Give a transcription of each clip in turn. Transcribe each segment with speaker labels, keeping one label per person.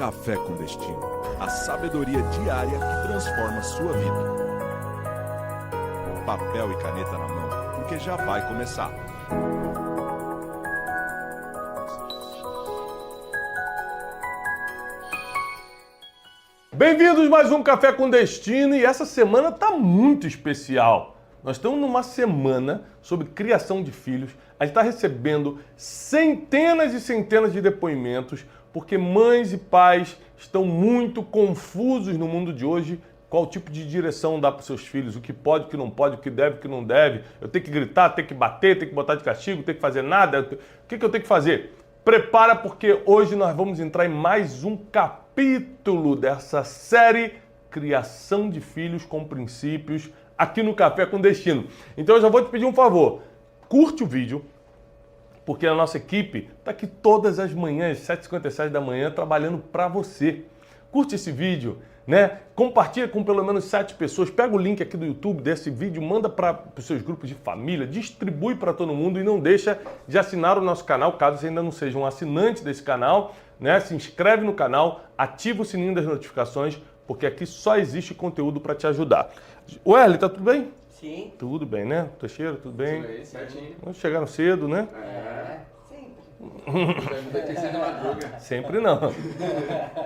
Speaker 1: Café com Destino, a sabedoria diária que transforma sua vida. Papel e caneta na mão, porque já vai começar.
Speaker 2: Bem-vindos a mais um Café com Destino e essa semana está muito especial. Nós estamos numa semana sobre criação de filhos. A gente está recebendo centenas e centenas de depoimentos porque mães e pais estão muito confusos no mundo de hoje. Qual tipo de direção dá para os seus filhos? O que pode, o que não pode, o que deve, o que não deve. Eu tenho que gritar, tenho que bater, tenho que botar de castigo, tenho que fazer nada. O que eu tenho que fazer? Prepara porque hoje nós vamos entrar em mais um capítulo dessa série Criação de Filhos com Princípios aqui no Café com Destino. Então eu já vou te pedir um favor. Curte o vídeo, porque a nossa equipe está aqui todas as manhãs, 7h57 da manhã, trabalhando para você. Curte esse vídeo, né? Compartilha com pelo menos 7 pessoas. Pega o link aqui do YouTube desse vídeo, manda para os seus grupos de família, distribui para todo mundo e não deixa de assinar o nosso canal, caso você ainda não seja um assinante desse canal, né? Se inscreve no canal, ativa o sininho das notificações, porque aqui só existe conteúdo para te ajudar. Ueli, tá tudo bem?
Speaker 3: Sim.
Speaker 2: Tudo bem, né? Teixeira, tudo bem?
Speaker 3: Tudo bem, certinho.
Speaker 2: Chegaram cedo, né?
Speaker 3: Sempre.
Speaker 2: Sempre não.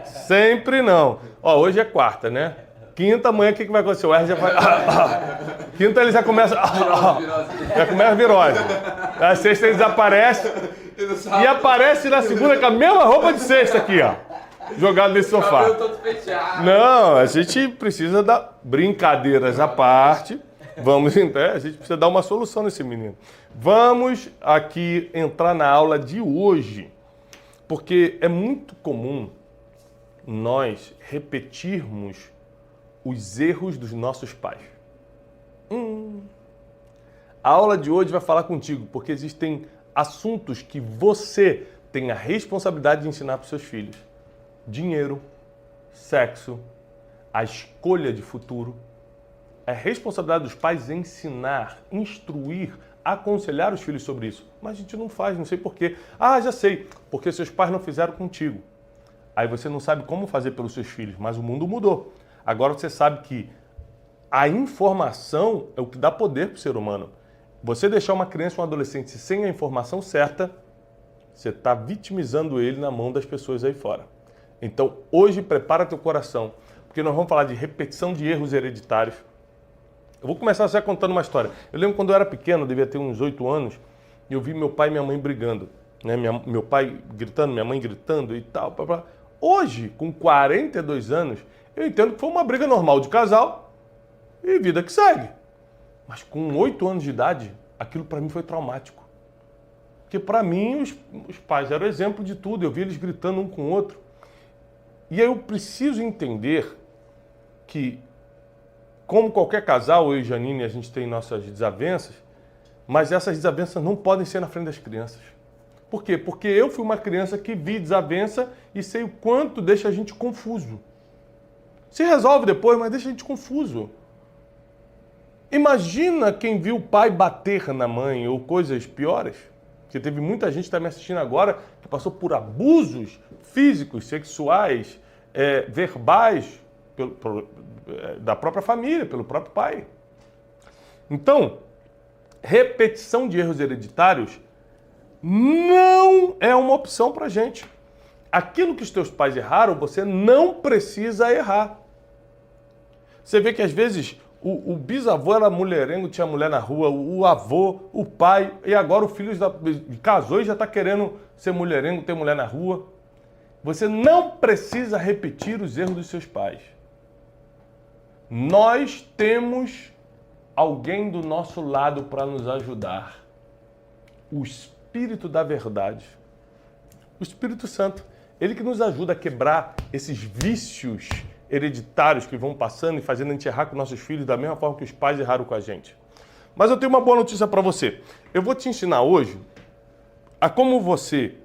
Speaker 2: Sempre não. Ó, hoje é quarta, né? Quinta, amanhã o que vai acontecer? O R já vai... Quinta ele já começa... Já começa a virose. Na sexta ele desaparece. E aparece na segunda com a mesma roupa de sexta aqui, ó. Jogado nesse sofá. Não, a gente precisa dar brincadeiras à parte. Vamos, a gente precisa dar uma solução nesse menino. Vamos aqui entrar na aula de hoje, porque é muito comum nós repetirmos os erros dos nossos pais. A aula de hoje vai falar contigo, porque existem assuntos que você tem a responsabilidade de ensinar para os seus filhos. Dinheiro, sexo, a escolha de futuro. É responsabilidade dos pais ensinar, instruir, aconselhar os filhos sobre isso. Mas a gente não faz, não sei por quê. Ah, já sei, porque seus pais não fizeram contigo. Aí você não sabe como fazer pelos seus filhos, mas o mundo mudou. Agora você sabe que a informação é o que dá poder para o ser humano. Você deixar uma criança ou um adolescente sem a informação certa, você está vitimizando ele na mão das pessoas aí fora. Então, hoje, prepara teu coração, porque nós vamos falar de repetição de erros hereditários. Eu vou começar só contando uma história. Eu lembro quando eu era pequeno, eu devia ter uns 8 anos, e eu vi meu pai e minha mãe brigando. Né? Meu pai gritando, minha mãe gritando e tal. Hoje, com 42 anos, eu entendo que foi uma briga normal de casal e vida que segue. Mas com 8 anos de idade, aquilo para mim foi traumático. Porque para mim, os pais eram exemplo de tudo. Eu vi eles gritando um com o outro. E aí eu preciso entender que, como qualquer casal, eu e Janine, a gente tem nossas desavenças, mas essas desavenças não podem ser na frente das crianças. Por quê? Porque eu fui uma criança que vi desavença e sei o quanto deixa a gente confuso. Se resolve depois, mas deixa a gente confuso. Imagina quem viu o pai bater na mãe ou coisas piores. Porque teve muita gente que está me assistindo agora que passou por abusos físicos, sexuais, verbais, da própria família, pelo próprio pai. Então, repetição de erros hereditários não é uma opção para a gente. Aquilo que os teus pais erraram, você não precisa errar. Você vê que às vezes o bisavô era mulherengo, tinha mulher na rua, o avô, o pai, e agora o filho casou e já está querendo ser mulherengo, ter mulher na rua. Você não precisa repetir os erros dos seus pais. Nós temos alguém do nosso lado para nos ajudar. O Espírito da Verdade. O Espírito Santo. Ele que nos ajuda a quebrar esses vícios hereditários que vão passando e fazendo a gente errar com nossos filhos da mesma forma que os pais erraram com a gente. Mas eu tenho uma boa notícia para você. Eu vou te ensinar hoje a como você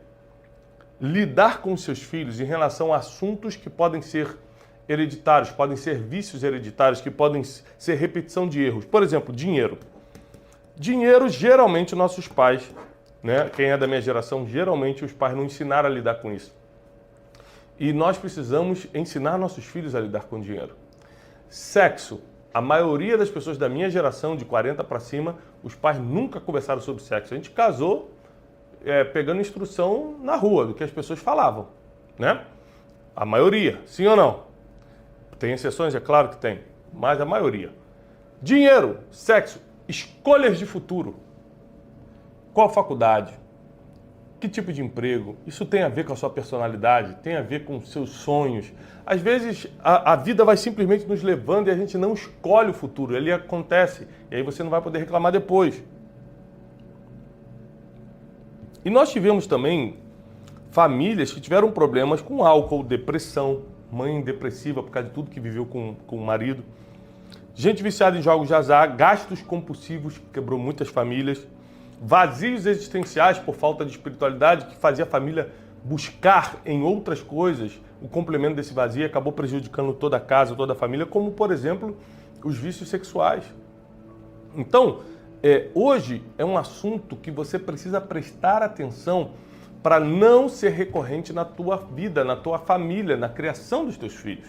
Speaker 2: lidar com os seus filhos em relação a assuntos que podem ser hereditários, podem ser vícios hereditários, que podem ser repetição de erros. Por exemplo, dinheiro. Dinheiro, geralmente, nossos pais, né? Quem é da minha geração, geralmente os pais não ensinaram a lidar com isso. E nós precisamos ensinar nossos filhos a lidar com dinheiro. Sexo. A maioria das pessoas da minha geração, de 40 para cima, os pais nunca conversaram sobre sexo. A gente casou pegando instrução na rua, do que as pessoas falavam, né? A maioria, sim ou não? Tem exceções, é claro que tem, mas a maioria. Dinheiro, sexo, escolhas de futuro. Qual faculdade? Que tipo de emprego? Isso tem a ver com a sua personalidade, tem a ver com os seus sonhos. Às vezes a vida vai simplesmente nos levando e a gente não escolhe o futuro, ele acontece. E aí você não vai poder reclamar depois. E nós tivemos também famílias que tiveram problemas com álcool, depressão, mãe depressiva por causa de tudo que viveu com o marido. Gente viciada em jogos de azar, gastos compulsivos, que quebrou muitas famílias. Vazios existenciais por falta de espiritualidade, que fazia a família buscar em outras coisas o complemento desse vazio e acabou prejudicando toda a casa, toda a família, como, por exemplo, os vícios sexuais. Então, hoje é um assunto que você precisa prestar atenção para não ser recorrente na tua vida, na tua família, na criação dos teus filhos.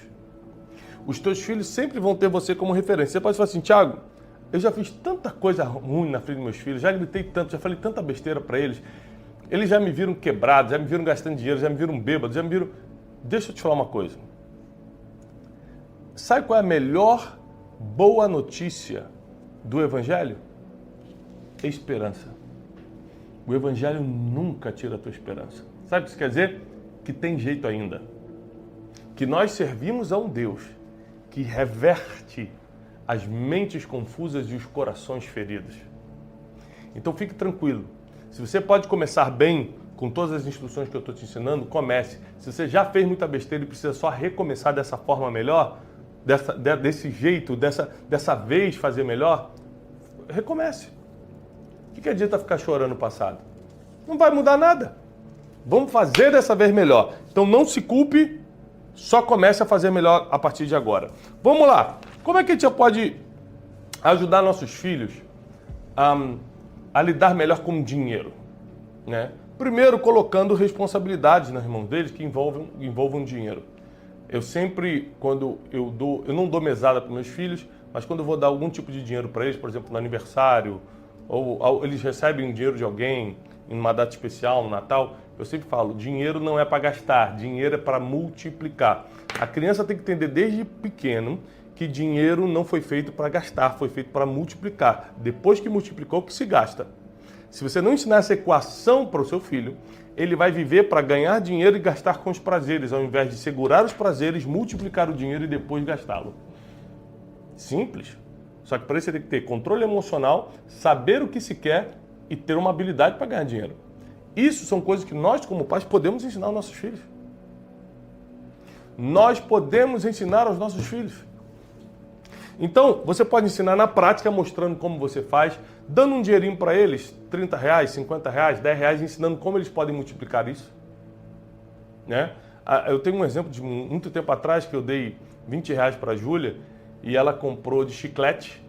Speaker 2: Os teus filhos sempre vão ter você como referência. Você pode falar assim, Thiago, eu já fiz tanta coisa ruim na frente dos meus filhos, já gritei tanto, já falei tanta besteira para eles. Eles já me viram quebrado, já me viram gastando dinheiro, já me viram bêbado, já me viram... Deixa eu te falar uma coisa. Sabe qual é a melhor boa notícia do Evangelho? Esperança. O Evangelho nunca tira a tua esperança. Sabe o que isso quer dizer? Que tem jeito ainda. Que nós servimos a um Deus que reverte as mentes confusas e os corações feridos. Então fique tranquilo. Se você pode começar bem com todas as instruções que eu estou te ensinando, comece. Se você já fez muita besteira e precisa só recomeçar dessa forma melhor, desse jeito, dessa vez fazer melhor, recomece. O que adianta ficar chorando o passado? Não vai mudar nada. Vamos fazer dessa vez melhor. Então não se culpe, só comece a fazer melhor a partir de agora. Vamos lá. Como é que a gente pode ajudar nossos filhos a lidar melhor com o dinheiro, né? Primeiro, colocando responsabilidades nas mãos deles que envolvam dinheiro. Eu sempre, quando eu não dou mesada para meus filhos, mas quando eu vou dar algum tipo de dinheiro para eles, por exemplo, no aniversário, ou eles recebem dinheiro de alguém em uma data especial, no Natal, eu sempre falo, dinheiro não é para gastar, dinheiro é para multiplicar. A criança tem que entender desde pequeno que dinheiro não foi feito para gastar, foi feito para multiplicar. Depois que multiplicou, que se gasta. Se você não ensinar essa equação para o seu filho, ele vai viver para ganhar dinheiro e gastar com os prazeres, ao invés de segurar os prazeres, multiplicar o dinheiro e depois gastá-lo. Simples. Só que para isso você tem que ter controle emocional, saber o que se quer e ter uma habilidade para ganhar dinheiro. Isso são coisas que nós, como pais, podemos ensinar aos nossos filhos. Nós podemos ensinar aos nossos filhos. Então, você pode ensinar na prática, mostrando como você faz, dando um dinheirinho para eles, R$30, R$50, R$10, ensinando como eles podem multiplicar isso. Né? Eu tenho um exemplo de muito tempo atrás que eu dei R$20 para a Júlia e ela comprou de chiclete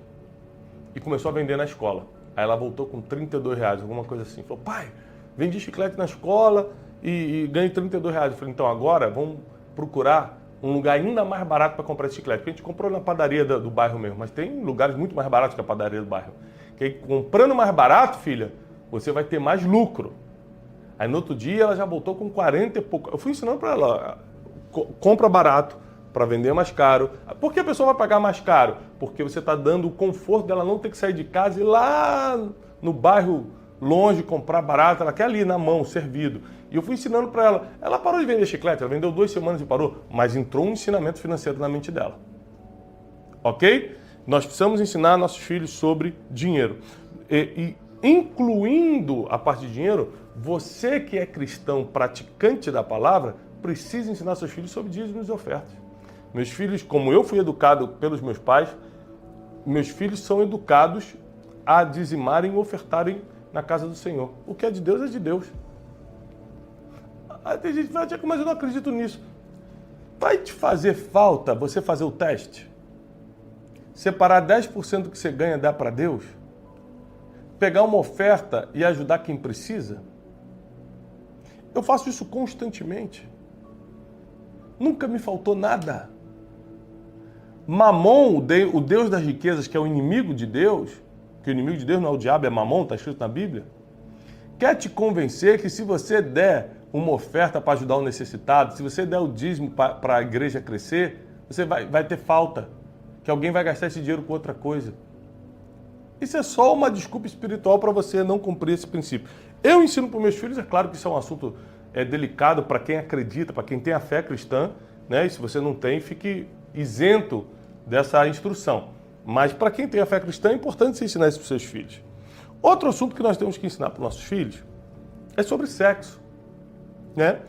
Speaker 2: e começou a vender na escola. Aí ela voltou com R$32, alguma coisa assim. Falou, pai, vendi chiclete na escola e ganhei R$32. Eu falei, então agora vamos procurar um lugar ainda mais barato para comprar esse chiclete. Porque a gente comprou na padaria do bairro mesmo, mas tem lugares muito mais baratos que a padaria do bairro. Que aí, comprando mais barato, filha, você vai ter mais lucro. Aí no outro dia ela já voltou com 40 e pouco. Eu fui ensinando para ela, compra barato para vender mais caro. Por que a pessoa vai pagar mais caro? Porque você está dando o conforto dela não ter que sair de casa e ir lá no bairro longe comprar barato. Ela quer ali na mão, servido. E eu fui ensinando para ela. Ela parou de vender chiclete, ela vendeu 2 semanas e parou. Mas entrou um ensinamento financeiro na mente dela. Ok? Nós precisamos ensinar nossos filhos sobre dinheiro. E incluindo a parte de dinheiro, você que é cristão, praticante da palavra, precisa ensinar seus filhos sobre dízimos e ofertas. Meus filhos, como eu fui educado pelos meus pais, meus filhos são educados a dizimarem e ofertarem na casa do Senhor. O que é de Deus é de Deus. Aí tem gente que fala, mas eu não acredito nisso. Vai te fazer falta você fazer o teste? Separar 10% do que você ganha e dar para Deus? Pegar uma oferta e ajudar quem precisa? Eu faço isso constantemente. Nunca me faltou nada. Mamon, o Deus das riquezas, que é o inimigo de Deus, que o inimigo de Deus não é o diabo, é Mamon, está escrito na Bíblia, quer te convencer que se você der uma oferta para ajudar o necessitado, se você der o dízimo para a igreja crescer, você vai ter falta, que alguém vai gastar esse dinheiro com outra coisa. Isso é só uma desculpa espiritual para você não cumprir esse princípio. Eu ensino para os meus filhos, é claro que isso é um assunto delicado para quem acredita, para quem tem a fé cristã, né? E se você não tem, fique isento dessa instrução. Mas para quem tem a fé cristã, é importante você ensinar isso para os seus filhos. Outro assunto que nós temos que ensinar para os nossos filhos é sobre sexo, né?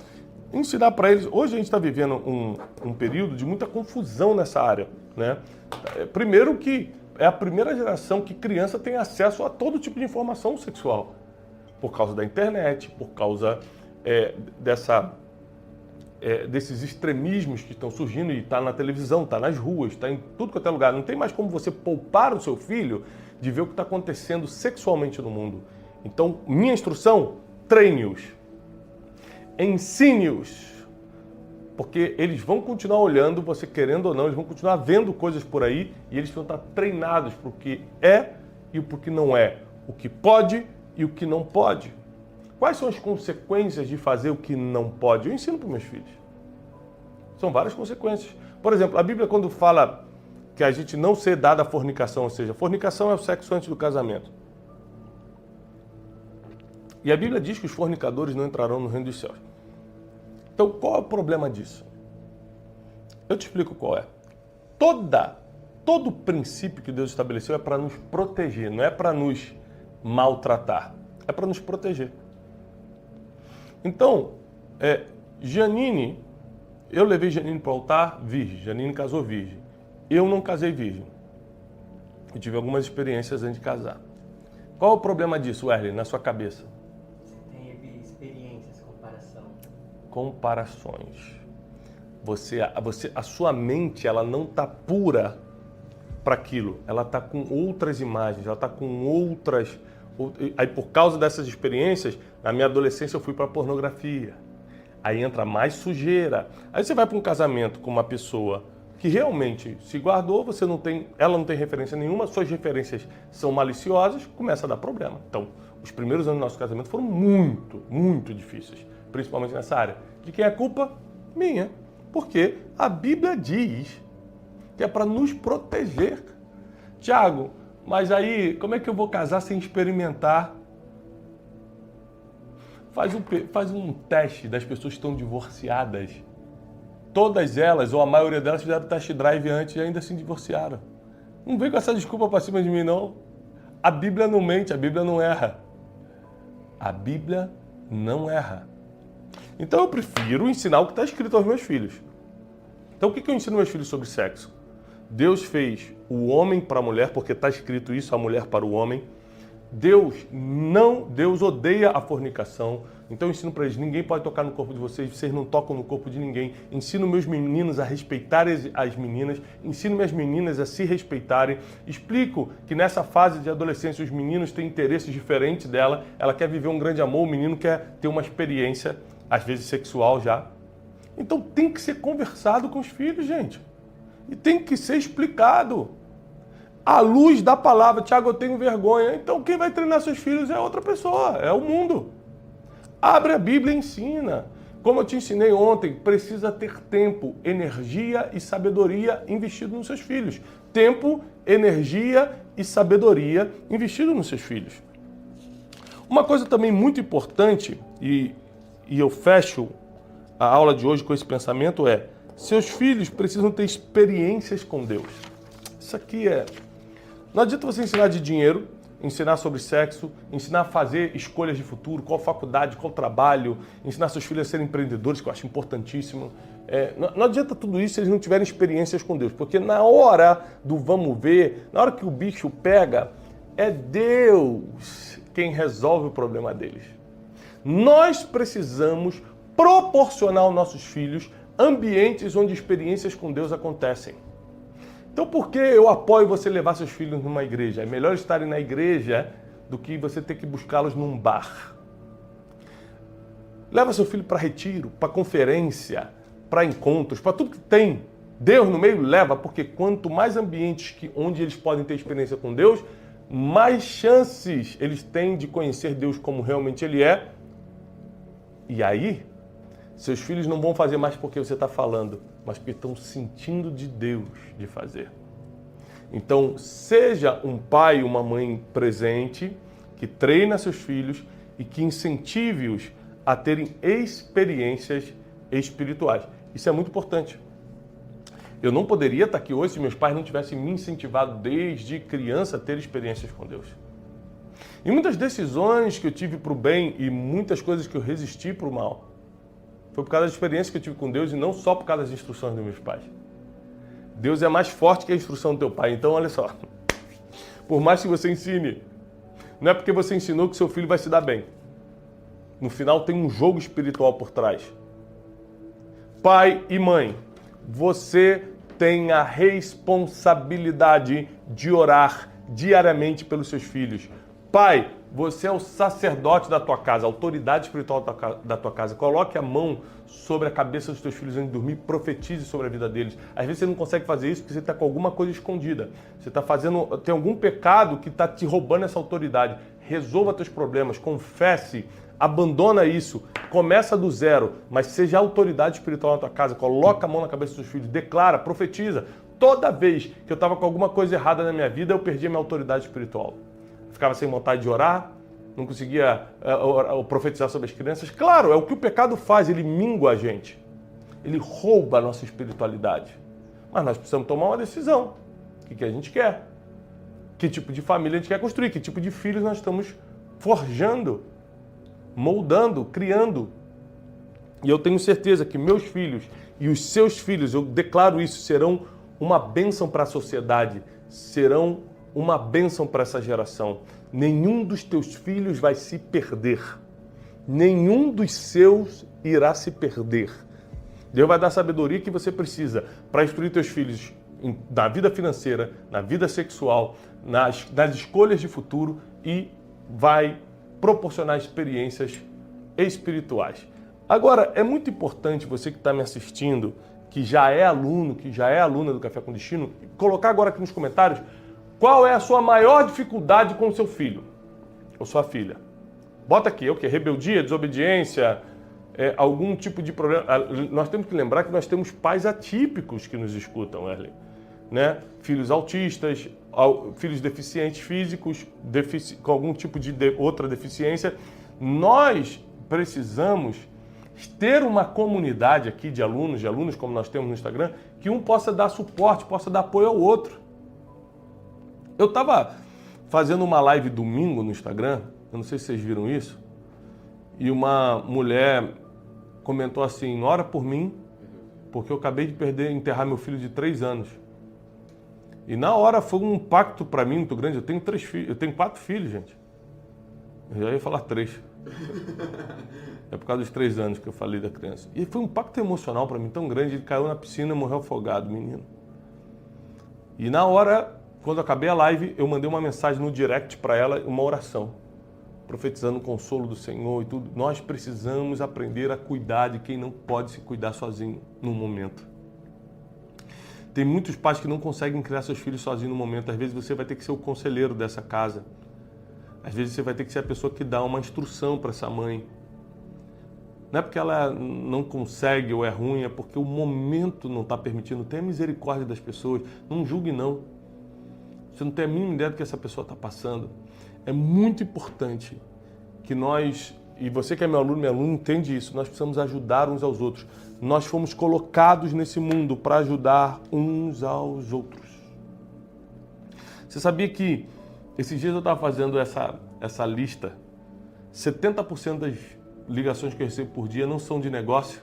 Speaker 2: Ensinar para eles... Hoje a gente está vivendo um período de muita confusão nessa área, né? Primeiro que é a primeira geração que criança tem acesso a todo tipo de informação sexual. Por causa da internet, por causa desses extremismos que estão surgindo e está na televisão, está nas ruas, está em tudo quanto é lugar. Não tem mais como você poupar o seu filho de ver o que está acontecendo sexualmente no mundo. Então, minha instrução, treine-os. Ensine-os. Porque eles vão continuar olhando, você querendo ou não, eles vão continuar vendo coisas por aí e eles vão estar treinados para o que é e para o que não é. O que pode e o que não pode. Quais são as consequências de fazer o que não pode? Eu ensino para os meus filhos. São várias consequências. Por exemplo, a Bíblia quando fala que a gente não ser dado à fornicação, ou seja, fornicação é o sexo antes do casamento. E a Bíblia diz que os fornicadores não entrarão no reino dos céus. Então, qual é o problema disso? Eu te explico qual é. Todo princípio que Deus estabeleceu é para nos proteger, não é para nos maltratar. É para nos proteger. Então, Janine, eu levei Janine para o altar virgem. Janine casou virgem. Eu não casei virgem. Eu tive algumas experiências antes de casar. Qual é o problema disso, Wesley, na sua cabeça?
Speaker 4: Você teve experiências,
Speaker 2: comparações. A sua mente, ela não está pura para aquilo. Ela está com outras imagens, ela está com outras... Aí, por causa dessas experiências, na minha adolescência eu fui para pornografia. Aí entra mais sujeira. Aí você vai para um casamento com uma pessoa que realmente se guardou, ela não tem referência nenhuma, suas referências são maliciosas, começa a dar problema. Então, os primeiros anos do nosso casamento foram muito, muito difíceis, principalmente nessa área. De quem é a culpa? Minha. Porque a Bíblia diz que é para nos proteger. Tiago, mas aí, como é que eu vou casar sem experimentar? Faz um teste das pessoas que estão divorciadas. Todas elas, ou a maioria delas, fizeram test drive antes e ainda se divorciaram. Não vem com essa desculpa para cima de mim, não. A Bíblia não mente, a Bíblia não erra. A Bíblia não erra. Então eu prefiro ensinar o que está escrito aos meus filhos. Então o que eu ensino aos meus filhos sobre sexo? Deus fez o homem para a mulher, porque está escrito isso, a mulher para o homem. Deus odeia a fornicação. Então eu ensino para eles, ninguém pode tocar no corpo de vocês não tocam no corpo de ninguém. Ensino meus meninos a respeitarem as meninas, ensino minhas meninas a se respeitarem. Explico que nessa fase de adolescência os meninos têm interesses diferentes dela. Ela quer viver um grande amor, o menino quer ter uma experiência, às vezes sexual já. Então tem que ser conversado com os filhos, gente. E tem que ser explicado. À luz da palavra, Tiago, eu tenho vergonha. Então quem vai treinar seus filhos é outra pessoa, é o mundo. Abre a Bíblia e ensina. Como eu te ensinei ontem, precisa ter tempo, energia e sabedoria investido nos seus filhos. Tempo, energia e sabedoria investido nos seus filhos. Uma coisa também muito importante, e eu fecho a aula de hoje com esse pensamento, é: seus filhos precisam ter experiências com Deus. Isso aqui é... Não adianta você ensinar de dinheiro, ensinar sobre sexo, ensinar a fazer escolhas de futuro, qual faculdade, qual trabalho, ensinar seus filhos a serem empreendedores, que eu acho importantíssimo. Não adianta tudo isso se eles não tiverem experiências com Deus, porque na hora do vamos ver, na hora que o bicho pega, é Deus quem resolve o problema deles. Nós precisamos proporcionar aos nossos filhos ambientes onde experiências com Deus acontecem. Então, por que eu apoio você levar seus filhos numa igreja? É melhor estarem na igreja do que você ter que buscá-los num bar. Leva seu filho para retiro, para conferência, para encontros, para tudo que tem Deus no meio, leva, porque quanto mais ambientes onde eles podem ter experiência com Deus, mais chances eles têm de conhecer Deus como realmente Ele é. E aí, seus filhos não vão fazer mais porque você está falando, mas porque estão sentindo de Deus de fazer. Então, seja um pai, uma mãe presente, que treina seus filhos e que incentive-os a terem experiências espirituais. Isso é muito importante. Eu não poderia estar aqui hoje se meus pais não tivessem me incentivado desde criança a ter experiências com Deus. E muitas decisões que eu tive para o bem e muitas coisas que eu resisti para o mal foi por causa da experiência que eu tive com Deus e não só por causa das instruções dos meus pais. Deus é mais forte que a instrução do teu pai. Então, olha só, por mais que você ensine, não é porque você ensinou que seu filho vai se dar bem. No final tem um jogo espiritual por trás. Pai e mãe, você tem a responsabilidade de orar diariamente pelos seus filhos. Pai, você é o sacerdote da tua casa, a autoridade espiritual da tua casa. Coloque a mão sobre a cabeça dos teus filhos antes de dormir, profetize sobre a vida deles. Às vezes você não consegue fazer isso porque você está com alguma coisa escondida. Você está tem algum pecado que está te roubando essa autoridade. Resolva teus problemas, confesse, abandona isso, começa do zero, mas seja a autoridade espiritual na tua casa. Coloca a mão na cabeça dos teus filhos, declara, profetiza. Toda vez que eu estava com alguma coisa errada na minha vida, eu perdi a minha autoridade espiritual. Ficava sem vontade de orar, não conseguia profetizar sobre as crianças. Claro, é o que o pecado faz, ele mingua a gente. Ele rouba a nossa espiritualidade. Mas nós precisamos tomar uma decisão. O que a gente quer? Que tipo de família a gente quer construir? Que tipo de filhos nós estamos forjando, moldando, criando? E eu tenho certeza que meus filhos e os seus filhos, eu declaro isso, serão uma bênção para a sociedade, serão uma bênção para essa geração. Nenhum dos teus filhos vai se perder. Nenhum dos seus irá se perder. Deus vai dar a sabedoria que você precisa para instruir teus filhos na vida financeira, na vida sexual, nas escolhas de futuro e vai proporcionar experiências espirituais. Agora, é muito importante você que está me assistindo, que já é aluno, que já é aluna do Café com Destino, colocar agora aqui nos comentários qual é a sua maior dificuldade com o seu filho ou sua filha. Bota aqui, o quê? Rebeldia, desobediência, algum tipo de problema. Nós temos que lembrar que nós temos pais atípicos que nos escutam, Erlen, né? Filhos autistas, filhos deficientes físicos, com algum tipo de outra deficiência. Nós precisamos ter uma comunidade aqui de alunos como nós temos no Instagram, que um possa dar suporte, possa dar apoio ao outro. Eu estava fazendo uma live domingo no Instagram, eu não sei se vocês viram isso, e uma mulher comentou assim: ora por mim, porque eu acabei de enterrar meu filho de 3 anos. E na hora foi um impacto para mim muito grande. Eu tenho 4 filhos, gente. Eu já ia falar 3. É por causa dos 3 anos que eu falei da criança. E foi um impacto emocional para mim tão grande. Ele caiu na piscina e morreu afogado, menino. E na hora, quando eu acabei a live, eu mandei uma mensagem no direct para ela, uma oração, profetizando o consolo do Senhor e tudo. Nós precisamos aprender a cuidar de quem não pode se cuidar sozinho no momento. Tem muitos pais que não conseguem criar seus filhos sozinhos no momento. Às vezes você vai ter que ser o conselheiro dessa casa. Às vezes você vai ter que ser a pessoa que dá uma instrução para essa mãe. Não é porque ela não consegue ou é ruim, é porque o momento não está permitindo. Tenha misericórdia das pessoas. Não julgue, não. Você não tem a mínima ideia do que essa pessoa está passando. É muito importante que nós, e você que é meu aluno, entende isso, nós precisamos ajudar uns aos outros. Nós fomos colocados nesse mundo para ajudar uns aos outros. Você sabia que esses dias eu estava fazendo essa lista, 70% das ligações que eu recebo por dia não são de negócio,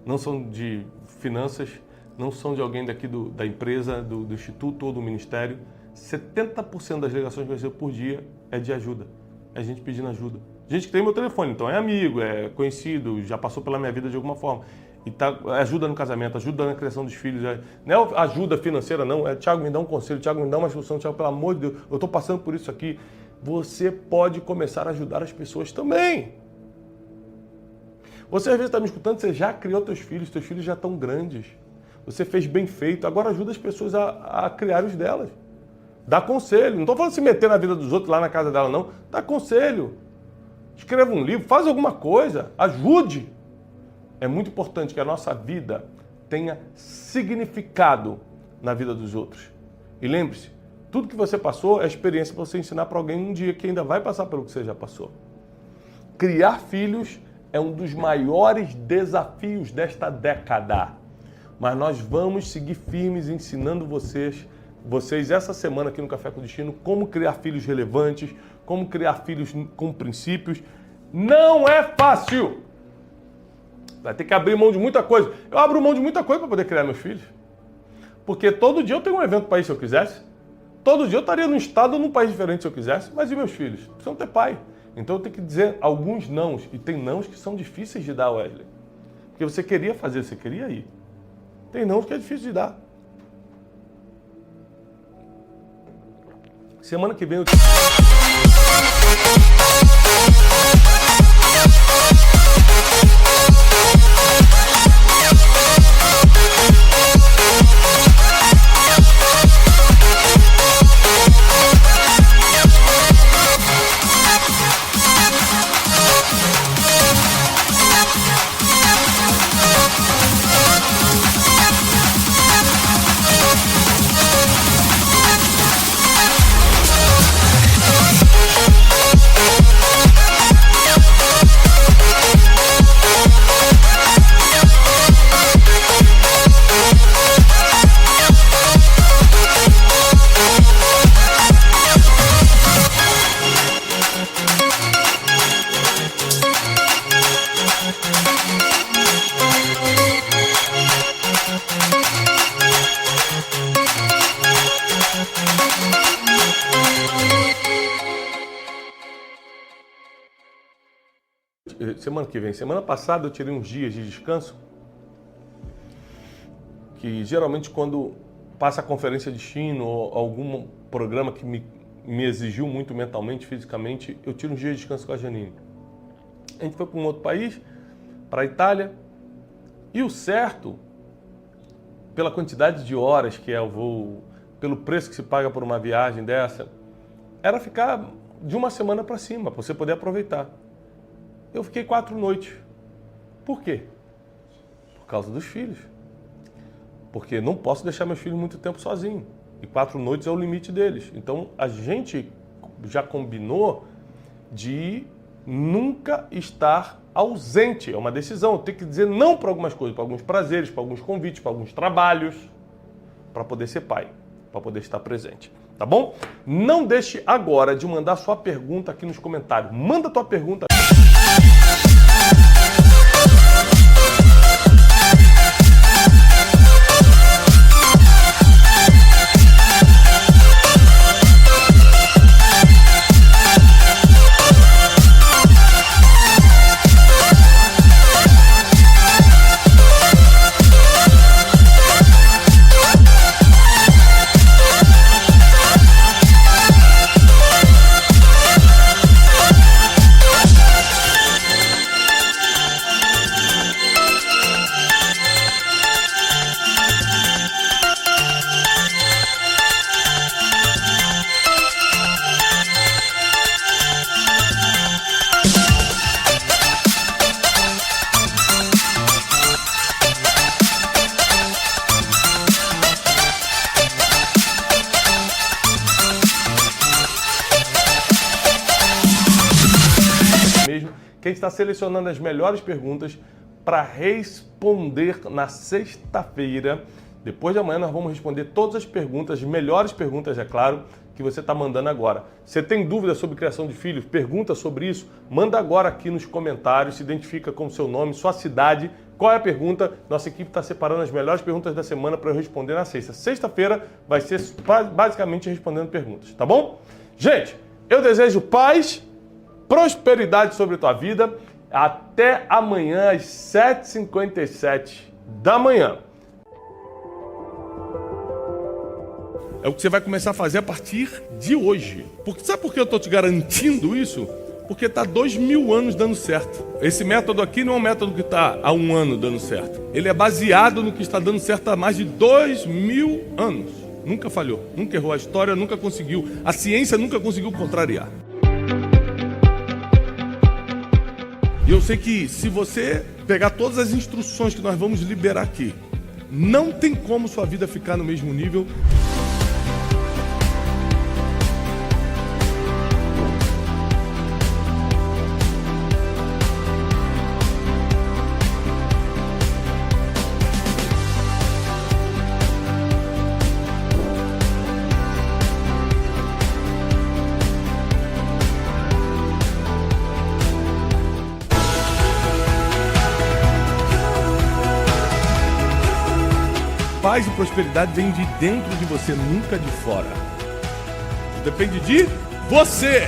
Speaker 2: não são de finanças, não são de alguém daqui da empresa, do instituto ou do ministério. 70% das ligações que eu recebo por dia é de ajuda, é gente pedindo ajuda. Gente que tem meu telefone, então é amigo, é conhecido, já passou pela minha vida de alguma forma. E ajuda no casamento, ajuda na criação dos filhos. Não é ajuda financeira, não. É: Thiago, me dá um conselho, Thiago, me dá uma instrução, Thiago, pelo amor de Deus, eu estou passando por isso aqui. Você pode começar a ajudar as pessoas também. Você às vezes está me escutando, você já criou teus filhos já estão grandes. Você fez bem feito, agora ajuda as pessoas a criar os delas. Dá conselho, não estou falando se meter na vida dos outros lá na casa dela não, dá conselho. Escreva um livro, faz alguma coisa, ajude. É muito importante que a nossa vida tenha significado na vida dos outros. E lembre-se, tudo que você passou é experiência para você ensinar para alguém um dia que ainda vai passar pelo que você já passou. Criar filhos é um dos maiores desafios desta década. Mas nós vamos seguir firmes ensinando vocês essa semana aqui no Café com Destino como criar filhos relevantes, como criar filhos com princípios. Não é fácil! Vai ter que abrir mão de muita coisa. Eu abro mão de muita coisa para poder criar meus filhos. Porque todo dia eu tenho um evento para ir se eu quisesse. Todo dia eu estaria num estado ou num país diferente se eu quisesse. Mas e meus filhos? Precisam ter pai. Então eu tenho que dizer alguns nãos. E tem nãos que são difíceis de dar, Wesley. Porque você queria fazer, você queria ir. Tem nãos que é difícil de dar. Semana que vem eu... Semana que vem. Semana passada eu tirei uns dias de descanso, que geralmente quando passa a conferência de destino ou algum programa que me exigiu muito mentalmente, fisicamente, eu tiro uns dias de descanso com a Janine. A gente foi para um outro país, para a Itália, e o certo, pela quantidade de horas que é o voo, pelo preço que se paga por uma viagem dessa, era ficar de uma semana para cima, para você poder aproveitar. Eu fiquei 4 noites. Por quê? Por causa dos filhos. Porque não posso deixar meus filhos muito tempo sozinho. E 4 noites é o limite deles. Então a gente já combinou de nunca estar ausente. É uma decisão. Eu tenho que dizer não para algumas coisas, para alguns prazeres, para alguns convites, para alguns trabalhos, para poder ser pai, para poder estar presente. Tá bom? Não deixe agora de mandar sua pergunta aqui nos comentários. Manda tua pergunta. Que a gente está selecionando as melhores perguntas para responder na sexta-feira. Depois de amanhã nós vamos responder todas as perguntas, as melhores perguntas, é claro, que você está mandando agora. Você tem dúvida sobre criação de filhos? Pergunta sobre isso? Manda agora aqui nos comentários, se identifica com o seu nome, sua cidade, qual é a pergunta. Nossa equipe está separando as melhores perguntas da semana para eu responder na sexta. Sexta-feira vai ser basicamente respondendo perguntas, tá bom? Gente, eu desejo paz, prosperidade sobre a tua vida. Até amanhã às 7h57 da manhã. É o que você vai começar a fazer a partir de hoje. Porque sabe por que eu estou te garantindo isso? Porque está 2000 anos dando certo. Esse método aqui não é um método que está há 1 ano dando certo. Ele é baseado no que está dando certo há mais de 2000 anos. Nunca falhou, nunca errou. A história nunca conseguiu, a ciência nunca conseguiu contrariar. E eu sei que se você pegar todas as instruções que nós vamos liberar aqui, não tem como sua vida ficar no mesmo nível. Paz e prosperidade vem de dentro de você, nunca de fora. Depende de você.